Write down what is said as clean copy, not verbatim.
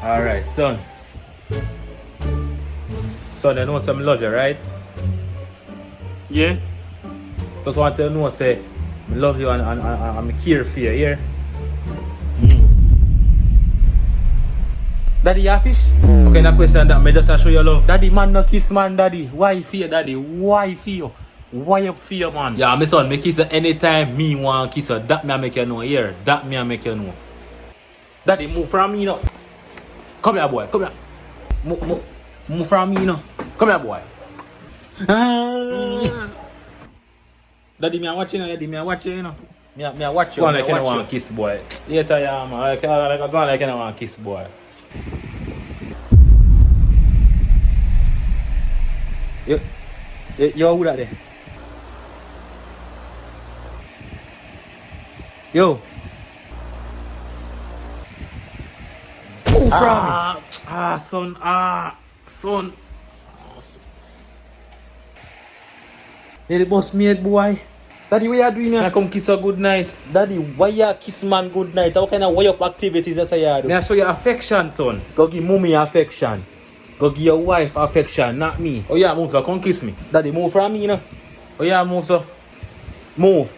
Alright, son. Son, you know some love you, right? Yeah? Just want to know, say, I love you and I'm care for you, yeah? Daddy, you have fish? Okay, that question that me just to show you love. Daddy, man, no kiss, man, daddy. Why for you, daddy? Why for you? Why up for you, man? Yeah, my son, me kiss her anytime me want kiss her. That me I make you know, here. That me I make you know. Daddy, move from me, now. Come here, boy. Come here. Move from me, now. Come here, boy. Daddy, me I watch you, daddy, me I watch you, know. Me I watch you. Go on like you want kiss, boy. Later, yeah, man. Like, go on like you want kiss, boy. Yo, who that there? Yo. Move from me. Son. Hey, the boss mate, boy. Daddy, what you doing now? I come kiss her good night. Daddy, why you kiss man good night? What kind of way up activities that's you do? I show you affection, son. Go give mommy affection. Go give your wife affection, not me. Oh yeah, move so come kiss me. Daddy, move from me, you know. Oh yeah, move so. Move.